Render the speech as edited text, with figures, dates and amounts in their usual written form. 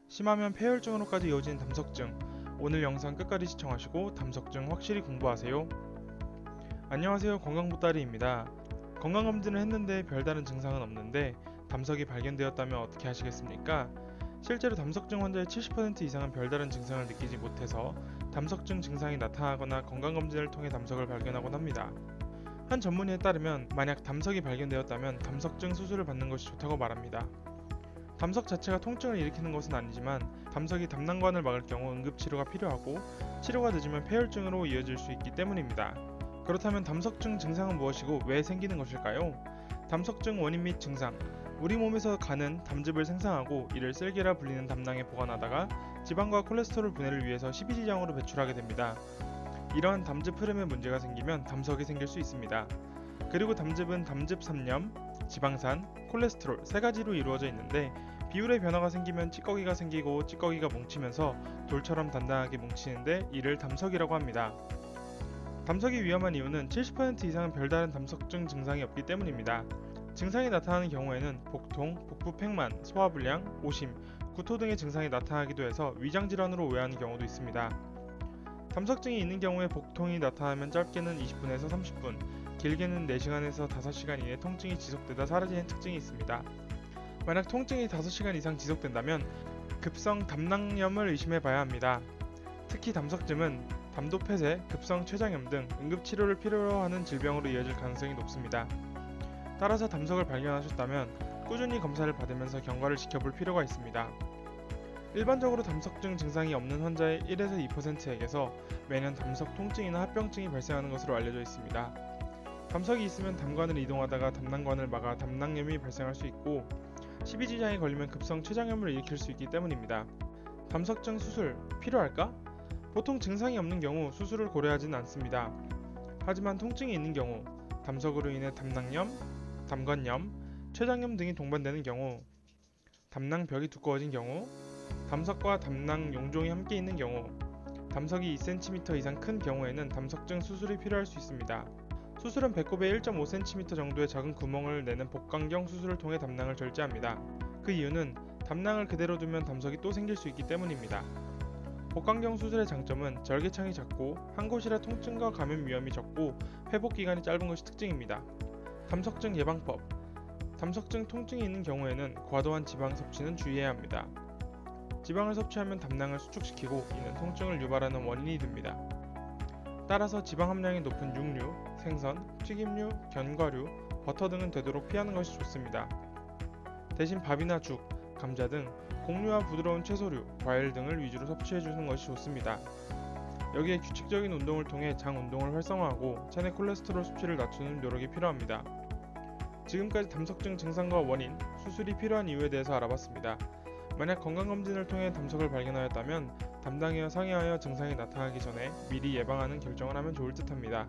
심하면 폐혈증으로까지 이어지는 담석증. 오늘 영상 끝까지 시청하시고 담석증 확실히 공부하세요. 안녕하세요, 건강보따리입니다. 건강검진을 했는데 별다른 증상은 없는데 담석이 발견되었다면 어떻게 하시겠습니까? 실제로 담석증 환자의 70% 이상은 별다른 증상을 느끼지 못해서 담석증 증상이 나타나거나 건강검진을 통해 담석을 발견하곤 합니다. 한 전문의에 따르면 만약 담석이 발견되었다면 담석증 수술을 받는 것이 좋다고 말합니다. 담석 자체가 통증을 일으키는 것은 아니지만 담석이 담낭관을 막을 경우 응급치료가 필요하고 치료가 늦으면 폐혈증으로 이어질 수 있기 때문입니다. 그렇다면 담석증 증상은 무엇이고 왜 생기는 것일까요? 담석증 원인 및 증상. 우리 몸에서 간은 담즙을 생산하고 이를 쓸개라 불리는 담낭에 보관하다가 지방과 콜레스테롤 분해를 위해서 십이지장으로 배출하게 됩니다. 이러한 담즙 흐름에 문제가 생기면 담석이 생길 수 있습니다. 그리고 담즙은 담즙 삼염, 지방산, 콜레스테롤 세 가지로 이루어져 있는데 비율의 변화가 생기면 찌꺼기가 생기고 찌꺼기가 뭉치면서 돌처럼 단단하게 뭉치는데 이를 담석이라고 합니다. 담석이 위험한 이유는 70% 이상은 별다른 담석증 증상이 없기 때문입니다. 증상이 나타나는 경우에는 복통, 복부 팽만, 소화불량, 오심, 구토 등의 증상이 나타나기도 해서 위장질환으로 오해하는 경우도 있습니다. 담석증이 있는 경우에 복통이 나타나면 짧게는 20분에서 30분, 길게는 4시간에서 5시간 이내 통증이 지속되다 사라지는 특징이 있습니다. 만약 통증이 5시간 이상 지속된다면 급성 담낭염을 의심해봐야 합니다. 특히 담석증은 담도 폐쇄, 급성 췌장염 등 응급치료를 필요로 하는 질병으로 이어질 가능성이 높습니다. 따라서 담석을 발견하셨다면 꾸준히 검사를 받으면서 경과를 지켜볼 필요가 있습니다. 일반적으로 담석증 증상이 없는 환자의 1에서 2%에게서 매년 담석 통증이나 합병증이 발생하는 것으로 알려져 있습니다. 담석이 있으면 담관을 이동하다가 담낭관을 막아 담낭염이 발생할 수 있고 십이지장이 걸리면 급성 췌장염을 일으킬 수 있기 때문입니다. 담석증 수술 필요할까? 보통 증상이 없는 경우 수술을 고려하지는 않습니다. 하지만 통증이 있는 경우, 담석으로 인해 담낭염, 담관염, 췌장염 등이 동반되는 경우, 담낭벽이 두꺼워진 경우, 담석과 담낭 용종이 함께 있는 경우, 담석이 2cm 이상 큰 경우에는 담석증 수술이 필요할 수 있습니다. 수술은 배꼽에 1.5cm 정도의 작은 구멍을 내는 복강경 수술을 통해 담낭을 절제합니다. 그 이유는 담낭을 그대로 두면 담석이 또 생길 수 있기 때문입니다. 복강경 수술의 장점은 절개창이 작고 한 곳이라 통증과 감염 위험이 적고 회복 기간이 짧은 것이 특징입니다. 담석증 예방법. 담석증 통증이 있는 경우에는 과도한 지방 섭취는 주의해야 합니다. 지방을 섭취하면 담낭을 수축시키고 이는 통증을 유발하는 원인이 됩니다. 따라서 지방 함량이 높은 육류, 생선, 튀김류, 견과류, 버터 등은 되도록 피하는 것이 좋습니다. 대신 밥이나 죽, 감자 등 곡류와 부드러운 채소류, 과일 등을 위주로 섭취해주는 것이 좋습니다. 여기에 규칙적인 운동을 통해 장 운동을 활성화하고 체내 콜레스테롤 수치를 낮추는 노력이 필요합니다. 지금까지 담석증 증상과 원인, 수술이 필요한 이유에 대해서 알아봤습니다. 만약 건강검진을 통해 담석을 발견하였다면 담당이와 상의하여 증상이 나타나기 전에 미리 예방하는 결정을 하면 좋을 듯합니다.